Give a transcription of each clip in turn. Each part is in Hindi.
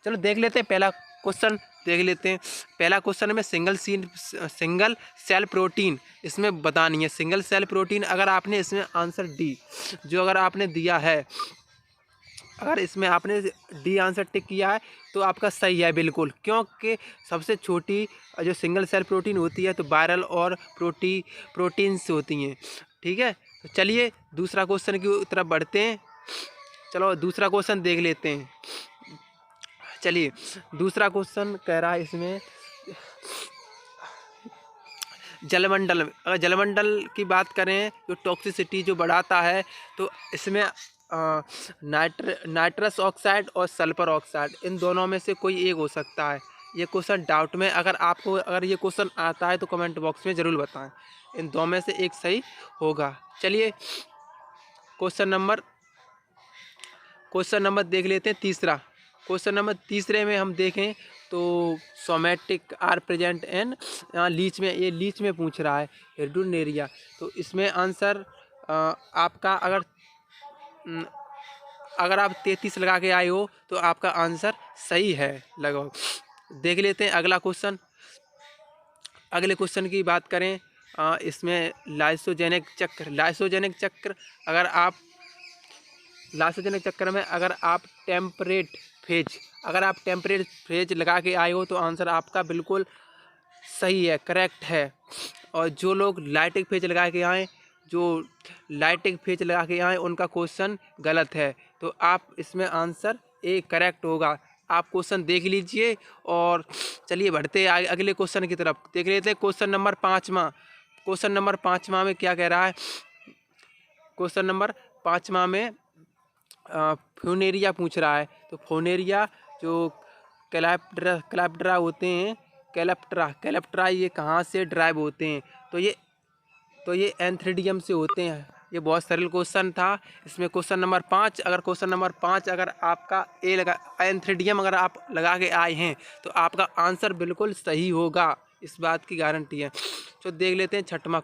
चलो देख लेते हैं पहला क्वेश्चन, देख लेते हैं। पहला क्वेश्चन में सिंगल सेल प्रोटीन इसमें बतानी है। सिंगल सेल प्रोटीन अगर आपने इसमें आंसर डी जो अगर आपने दिया है, अगर इसमें आपने डी आंसर टिक किया है तो आपका सही है बिल्कुल, क्योंकि सबसे छोटी जो सिंगल सेल प्रोटीन होती है तो वायरल और प्रोटीन्स होती हैं। ठीक है, तो चलिए दूसरा क्वेश्चन की तरफ बढ़ते हैं। चलो दूसरा क्वेश्चन देख लेते हैं। चलिए दूसरा क्वेश्चन कह रहा है इसमें जलमंडल, अगर जलमंडल की बात करें जो टॉक्सिसिटी जो बढ़ाता है तो इसमें नाइट्रस ऑक्साइड और सल्फर ऑक्साइड इन दोनों में से कोई एक हो सकता है। ये क्वेश्चन डाउट में, अगर आपको अगर ये क्वेश्चन आता है तो कमेंट बॉक्स में ज़रूर बताएं, इन दो में से एक सही होगा। चलिए क्वेश्चन नंबर देख लेते हैं तीसरा। क्वेश्चन नंबर तीसरे में हम देखें तो somatic are present in leech में, ये लीच में पूछ रहा है हेडोनेरिया। तो इसमें आंसर आपका अगर आप 33 लगा के आए हो तो आपका आंसर सही है लगभग। देख लेते हैं अगला क्वेश्चन। अगले क्वेश्चन की बात करें इसमें लाइसोजेनिक चक्र लाइसोजेनिक चक्र में अगर आप टेम्परेट फेज लगा के आए हो तो आंसर आपका बिल्कुल सही है, करेक्ट है। और जो लोग लाइटिक फेज लगा के आए उनका क्वेश्चन गलत है, तो आप इसमें आंसर ए करेक्ट होगा। आप क्वेश्चन देख लीजिए और चलिए बढ़ते अगले क्वेश्चन की तरफ। देख लेते हैं क्वेश्चन नंबर पाँचवा में क्या कह रहा है। क्वेश्चन नंबर पाँचवा में फ्यूनेरिया पूछ रहा है। तो फ्यूनेरिया जो कैलेप्टरा होते हैं, कैलेप्टरा ये कहाँ से ड्राइव होते हैं, तो ये एंथ्रीडियम से होते हैं। ये बहुत सरल क्वेश्चन था। इसमें क्वेश्चन नंबर 5 अगर आपका ए लगा एंथ्रीडियम अगर आप लगा के आए हैं तो आपका आंसर बिल्कुल सही होगा, इस बात की गारंटी है। तो देख लेते हैं छठवां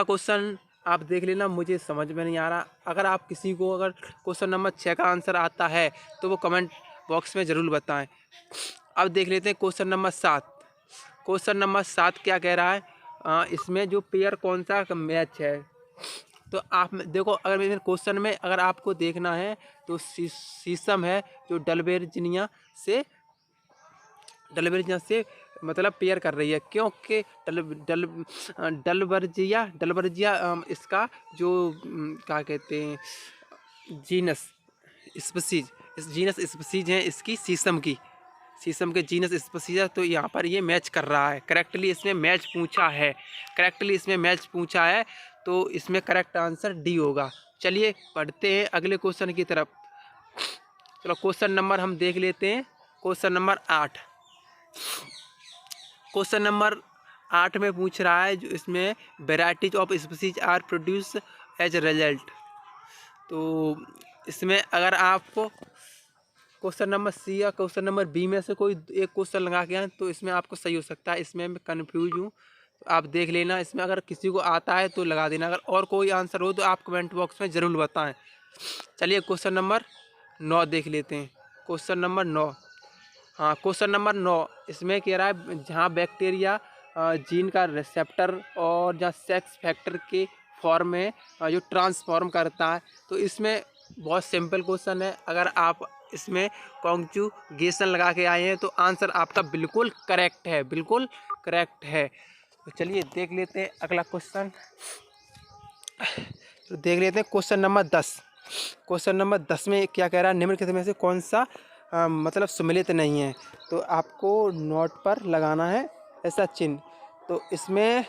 क्वेश्चन आप देख लेना, मुझे समझ में नहीं आ रहा। अगर आप किसी को अगर क्वेश्चन नंबर 6 का आंसर आता है तो वो कमेंट बॉक्स में ज़रूर बताएं। अब देख लेते हैं क्वेश्चन नंबर 7 क्या कह रहा है। इसमें जो पेयर कौन सा मैच है, तो आप देखो अगर मेरे क्वेश्चन में अगर आपको देखना है तो शीशम है जो डलबेर्जिनिया से मतलब पेयर कर रही है, क्योंकि डलबर्जिया इसका जो क्या कहते हैं जीनस स्पीसीज है इसकी, शीशम के जीनस स्पीसीज है। तो यहाँ पर ये मैच कर रहा है, करेक्टली इसमें मैच पूछा है, तो इसमें करेक्ट आंसर डी होगा। चलिए पढ़ते हैं अगले क्वेश्चन की तरफ। चलो क्वेश्चन नंबर हम देख लेते हैं। क्वेश्चन नंबर 8 में पूछ रहा है जो इसमें varieties of species are produce as a result. तो इसमें अगर आपको क्वेश्चन नंबर सी या क्वेश्चन नंबर बी में से कोई एक क्वेश्चन लगा के आए तो इसमें आपको सही हो सकता है। इसमें मैं कन्फ्यूज हूँ, तो आप देख लेना। इसमें अगर किसी को आता है तो लगा देना, अगर और कोई आंसर हो तो आप कमेंट बॉक्स में ज़रूर बताएं। चलिए क्वेश्चन नंबर 9 देख लेते हैं। क्वेश्चन नंबर 9 इसमें कह रहा है जहाँ बैक्टीरिया जीन का रिसेप्टर और जहाँ सेक्स फैक्टर के फॉर्म में जो ट्रांसफॉर्म करता है। तो इसमें बहुत सिंपल क्वेश्चन है, अगर आप इसमें कॉन्जुगेशन लगा के आए हैं तो आंसर आपका बिल्कुल करेक्ट है। तो चलिए देख लेते हैं अगला क्वेश्चन। तो देख लेते हैं क्वेश्चन नंबर 10 में क्या कह रहा है, निम्नलिखित में से कौन सा मतलब सम्मिलित नहीं है। तो आपको नोट पर लगाना है ऐसा चिन्ह। तो इसमें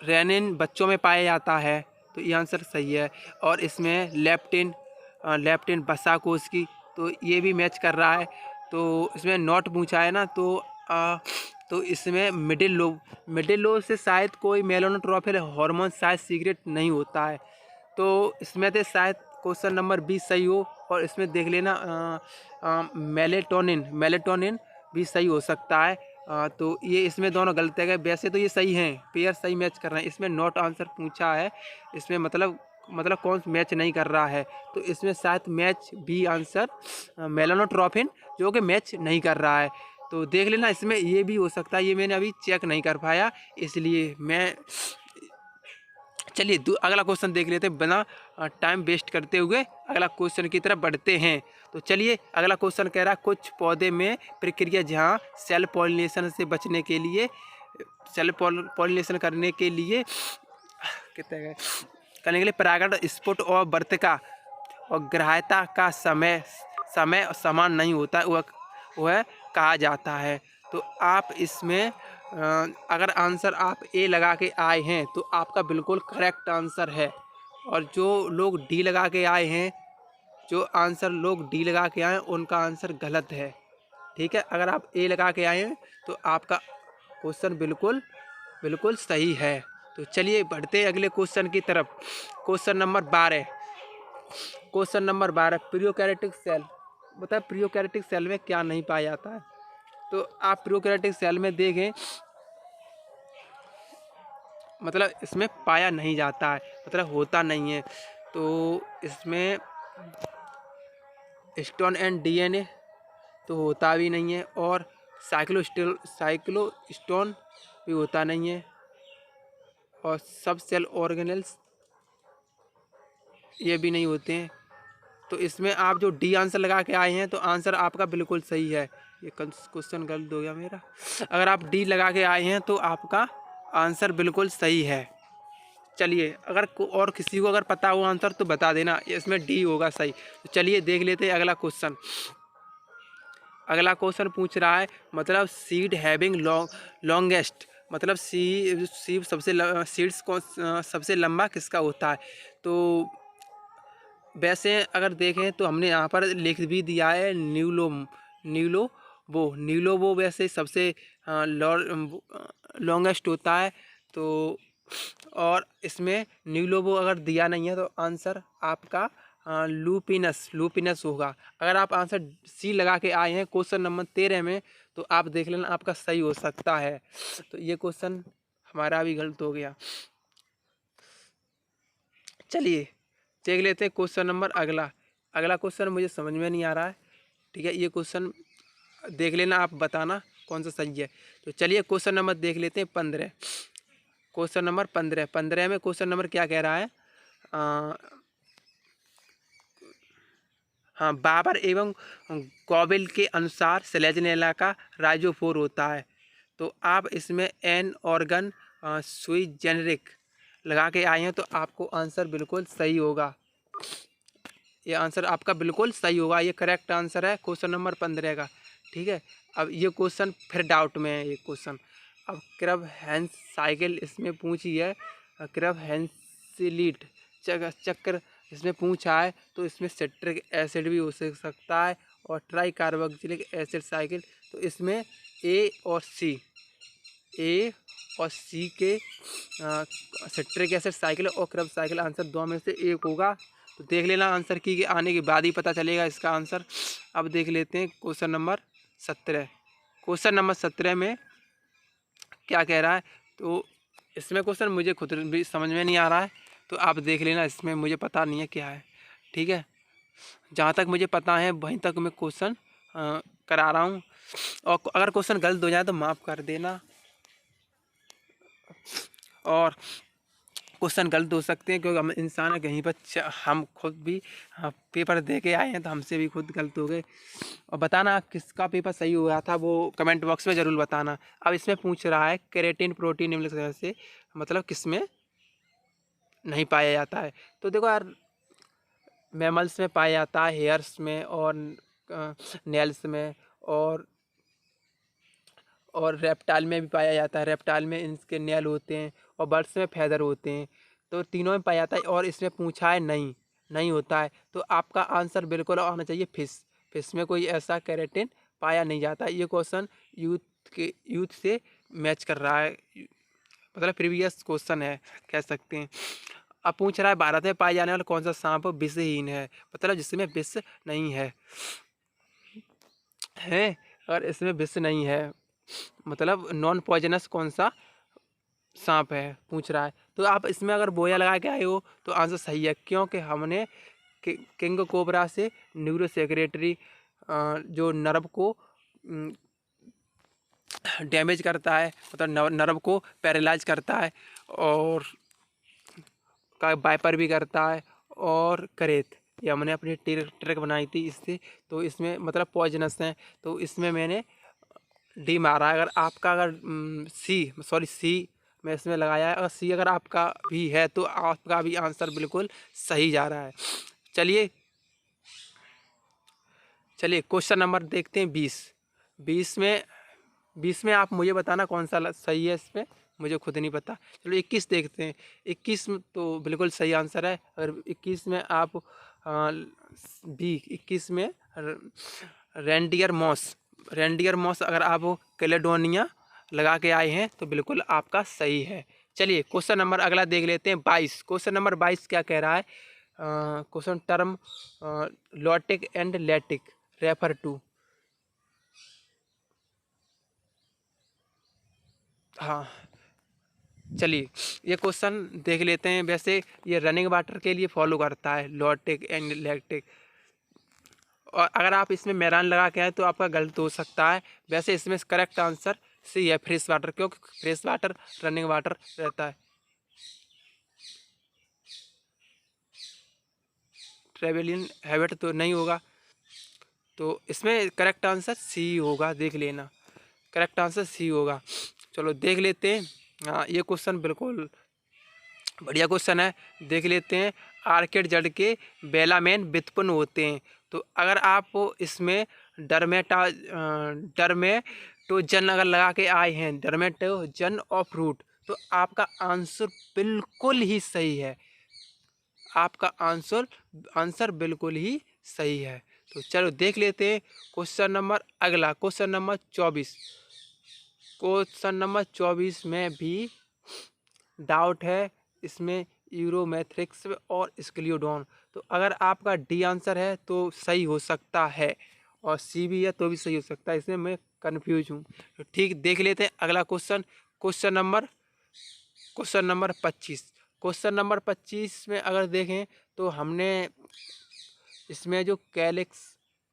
रेनिन बच्चों में पाया जाता है, तो ये आंसर सही है। और इसमें लेप्टिन वसा कोश की, तो ये भी मैच कर रहा है। तो इसमें नोट पूछा है ना, तो इसमें मिडिल लोब से शायद कोई मेलानोट्रोपिक हार्मोन शायद सीक्रेट नहीं होता है। तो इसमें से शायद क्वेश्चन नंबर 20 सही हो। और इसमें देख लेना मेलेटोनिन भी सही हो सकता है। तो ये इसमें दोनों गलत है। वैसे तो ये सही हैं, पेयर सही मैच कर रहे हैं। इसमें नॉट आंसर पूछा है, इसमें मतलब मतलब कौन मैच नहीं कर रहा है, तो इसमें शायद मैच बी आंसर मेलानोट्रोपिन जो कि मैच नहीं कर रहा है। तो देख लेना, इसमें ये भी हो सकता है, ये मैंने अभी चेक नहीं कर पाया, इसलिए मैं चलिए अगला क्वेश्चन देख लेते हैं बिना टाइम वेस्ट करते हुए अगला क्वेश्चन की तरफ बढ़ते हैं। तो चलिए अगला क्वेश्चन कह रहा है कुछ पौधे में प्रक्रिया जहाँ सेल पॉलिनेशन से बचने के लिए सेल पॉलिनेशन करने के लिए कितने करने के लिए परागण स्फुट और वर्तिका और ग्राह्यता का समय समय समान नहीं होता, वह कहा जाता है। तो आप इसमें अगर आंसर आप ए लगा के आए हैं तो आपका बिल्कुल करेक्ट आंसर है, और जो लोग डी लगा के आए हैं, जो आंसर लोग डी लगा के आए हैं उनका आंसर गलत है। ठीक है, अगर आप ए लगा के आए हैं तो आपका क्वेश्चन बिल्कुल बिल्कुल सही है। तो चलिए बढ़ते हैं अगले क्वेश्चन की तरफ। Question number 12, question number 12, prokaryotic cell. बताए प्रोकैरियोटिक सेल में क्या नहीं पाया जाता है। तो आप प्रोकैरियोटिक सेल में देखें, मतलब इसमें पाया नहीं जाता है, मतलब होता नहीं है। तो इसमें स्टोन एंड डीएनए तो होता भी नहीं है, और साइक्लोस्टोन भी होता नहीं है, और सब सेल ऑर्गेनेल्स ये भी नहीं होते हैं। तो इसमें आप जो डी आंसर लगा के आए हैं तो आंसर आपका बिल्कुल सही है। ये क्वेश्चन गलत हो गया मेरा। अगर आप डी लगा के आए हैं तो आपका आंसर बिल्कुल सही है। चलिए अगर और किसी को अगर पता हो आंसर तो बता देना, इसमें डी होगा सही। तो चलिए देख लेते हैं अगला क्वेश्चन। अगला क्वेश्चन पूछ रहा है मतलब सीड हैविंग लॉन्गेस्ट, मतलब सीड सीड्स को सबसे लंबा किसका होता है। तो वैसे अगर देखें तो हमने यहाँ पर लिख भी दिया है न्यूलोबो वैसे सबसे लॉन्गेस्ट होता है। तो और इसमें न्यूलोबो अगर दिया नहीं है तो आंसर आपका लूपिनस होगा। अगर आप आंसर सी लगा के आए हैं क्वेश्चन नंबर 13 में तो आप देख लेना आपका सही हो सकता है। तो ये क्वेश्चन हमारा भी गलत हो गया। चलिए देख लेते हैं क्वेश्चन नंबर अगला। अगला क्वेश्चन मुझे समझ में नहीं आ रहा है, ठीक है, ये क्वेश्चन देख लेना, आप बताना कौन सा सही है। तो चलिए क्वेश्चन नंबर देख लेते हैं 15। क्वेश्चन नंबर 15 में क्वेश्चन नंबर क्या कह रहा है, हाँ, बाबर एवं गॉबिल के अनुसार सेलेजनेला का राइजोफोर होता है। तो आप इसमें एन ऑर्गन सुई जेनेरिक लगा के आए हैं तो आपको आंसर बिल्कुल सही होगा। ये आंसर आपका बिल्कुल सही होगा, ये करेक्ट आंसर है क्वेश्चन नंबर 15 का। ठीक है, अब ये क्वेश्चन फिर डाउट में है ये क्वेश्चन। अब क्रब हैंस साइकिल इसमें पूछी है, क्रब हैंसिलीट चक्र इसमें पूछा है, तो इसमें सिट्रिक एसिड भी हो सकता है और ट्राई कार्बोक्सिलिक एसिड साइकिल। तो इसमें ए और सी के सिट्रिक एसिड साइकिल और क्रब साइकिल आंसर दो में से एक होगा। तो देख लेना आंसर की आने के बाद ही पता चलेगा इसका आंसर। अब देख लेते हैं क्वेश्चन नंबर 17। क्वेश्चन नंबर 17 में क्या कह रहा है, तो इसमें क्वेश्चन मुझे खुद भी समझ में नहीं आ रहा है, तो आप देख लेना, इसमें मुझे पता नहीं है क्या है। ठीक है, जहाँ तक मुझे पता है वहीं तक मैं क्वेश्चन करा रहा हूँ, और अगर क्वेश्चन गलत हो जाए तो माफ़ कर देना। और क्वेश्चन गलत हो सकते हैं क्योंकि हम इंसान है, कहीं पर हम खुद भी पेपर दे के आए हैं तो हमसे भी खुद गलत हो गए। और बताना किसका पेपर सही हुआ था वो कमेंट बॉक्स में ज़रूर बताना। अब इसमें पूछ रहा है केराटिन प्रोटीन निम्नलिखित से मतलब किसमें नहीं पाया जाता है। तो देखो यार, मैमल्स में पाया जाता है, हेयर्स में और नेल्स में, और रेप्टाइल में भी पाया जाता है। रेप्टाइल में इनके नेल होते हैं और बर्ड्स में फैदर होते हैं, तो तीनों में पाया जाता है। और इसमें पूछा है नहीं होता है, तो आपका आंसर बिल्कुल आना चाहिए फिश में कोई ऐसा केराटिन पाया नहीं जाता। ये क्वेश्चन यूथ से मैच कर रहा है, मतलब प्रीवियस क्वेश्चन है कह सकते हैं। अब पूछ रहा है भारत में पाए जाने वाला कौन सा सांप विषहीन है, मतलब जिसमें विष नहीं है और इसमें विष नहीं है, मतलब नॉन पॉइजनस कौन सा सांप है पूछ रहा है, तो आप इसमें अगर बोया लगा के आए हो तो आंसर सही है, क्योंकि हमने किंग कोबरा से न्यूरो सेक्रेटरी जो नर्व को डैमेज करता है, मतलब नर्व को पैरालाइज करता है, और का वाइपर भी करता है, और करेत ये हमने अपनी ट्रिक बनाई थी इससे। तो इसमें मतलब पॉइजनस है, तो इसमें मैंने डी मारा है। अगर आपका अगर सी मैं इसमें लगाया है, अगर सी अगर आपका भी है तो आपका भी आंसर बिल्कुल सही जा रहा है। चलिए क्वेश्चन नंबर देखते हैं 20। 20 में आप मुझे बताना कौन सा सही है, इसमें मुझे खुद नहीं पता। चलो 21 देखते हैं। 21 में तो बिल्कुल सही आंसर है। अगर 21 में आप बी 21 में रेंडियर मॉस अगर आप कैलेडोनिया लगा के आए हैं तो बिल्कुल आपका सही है। चलिए क्वेश्चन नंबर अगला देख लेते हैं 22। क्वेश्चन नंबर 22 क्या कह रहा है? Question term lotic and lentic refer to. हाँ चलिए ये क्वेश्चन देख लेते हैं। वैसे ये रनिंग वाटर के लिए फॉलो करता है, लॉटिक एंड लैक्टिक। और अगर आप इसमें मैरान लगा के आए तो आपका गलत हो सकता है। वैसे इसमें करेक्ट आंसर सी है, फ्रेश वाटर, क्योंकि फ्रेश वाटर रनिंग वाटर रहता है। ट्रेवलिंग हैबिट तो नहीं होगा, तो इसमें करेक्ट आंसर सी होगा, देख लेना करेक्ट आंसर सी होगा। चलो देख लेते हैं। हाँ ये क्वेश्चन बिल्कुल बढ़िया क्वेश्चन है, देख लेते हैं। आर्किड जड़ के बेलामेन व्युत्पन्न होते हैं, तो अगर आप इसमें डर्मेटोजन अगर लगा के आए हैं, डर्मेटोजन ऑफ रूट, तो आपका आंसर बिल्कुल ही सही है। आपका आंसर बिल्कुल ही सही है। तो चलो देख लेते हैं क्वेश्चन नंबर अगला, क्वेश्चन नंबर 24। क्वेश्चन नंबर 24 में भी डाउट है, इसमें यूरोमेट्रिक्स और स्क्लियोडोन। तो अगर आपका डी आंसर है तो सही हो सकता है, और सी भी है तो भी सही हो सकता है, इसमें मैं कंफ्यूज हूँ। तो ठीक देख लेते हैं अगला question. Question number 25। Question number 25 में अगर देखें तो हमने इसमें जो कैलिक्स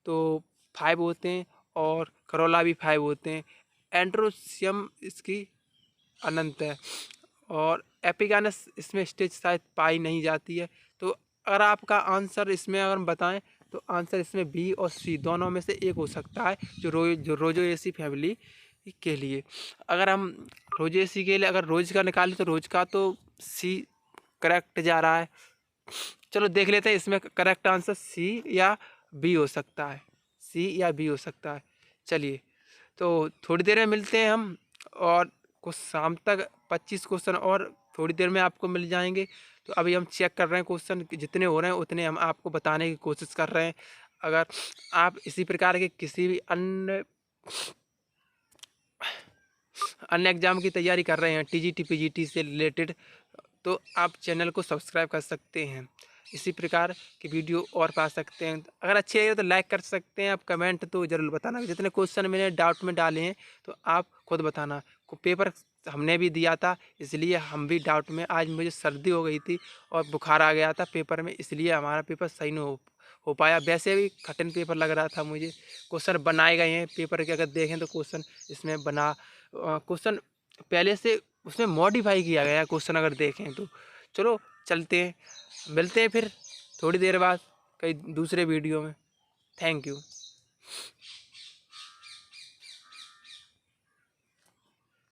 तो 5 होते हैं और करोला भी 5 होते हैं। एंड्रोसियम इसकी अनंत है, और एपिगानस इसमें स्टेज शायद पाई नहीं जाती है। तो अगर आपका आंसर इसमें अगर हम बताएं तो आंसर इसमें बी और सी दोनों में से एक हो सकता है, जो रोजोएसी फैमिली के लिए। अगर हम रोजोएसी के लिए अगर रोज का निकालें तो रोज का तो सी करेक्ट जा रहा है। चलो देख लेते हैं इसमें करेक्ट आंसर सी या बी हो सकता है, सी या बी हो सकता है। चलिए तो थोड़ी देर में मिलते हैं हम, और कुछ शाम तक 25 क्वेश्चन और थोड़ी देर में आपको मिल जाएंगे। तो अभी हम चेक कर रहे हैं क्वेश्चन, जितने हो रहे हैं उतने हम आपको बताने की कोशिश कर रहे हैं। अगर आप इसी प्रकार के किसी भी अन्य एग्जाम की तैयारी कर रहे हैं, टीजीटी पीजीटी से रिलेटेड, तो आप चैनल को सब्सक्राइब कर सकते हैं, इसी प्रकार की वीडियो और पा सकते हैं। अगर अच्छे लगे तो लाइक कर सकते हैं। आप कमेंट तो ज़रूर बताना, जितने क्वेश्चन मैंने डाउट में डाले हैं तो आप खुद बताना। पेपर हमने भी दिया था, इसलिए हम भी डाउट में, आज मुझे सर्दी हो गई थी और बुखार आ गया था पेपर में, इसलिए हमारा पेपर सही नहीं हो पाया। वैसे भी कठिन पेपर लग रहा था मुझे। क्वेश्चन बनाए गए हैं पेपर के, अगर देखें तो क्वेश्चन इसमें क्वेश्चन पहले से उसमें मॉडिफाई किया गया क्वेश्चन, अगर देखें तो। चलो चलते हैं, मिलते हैं फिर थोड़ी देर बाद कई दूसरे वीडियो में। Thank you.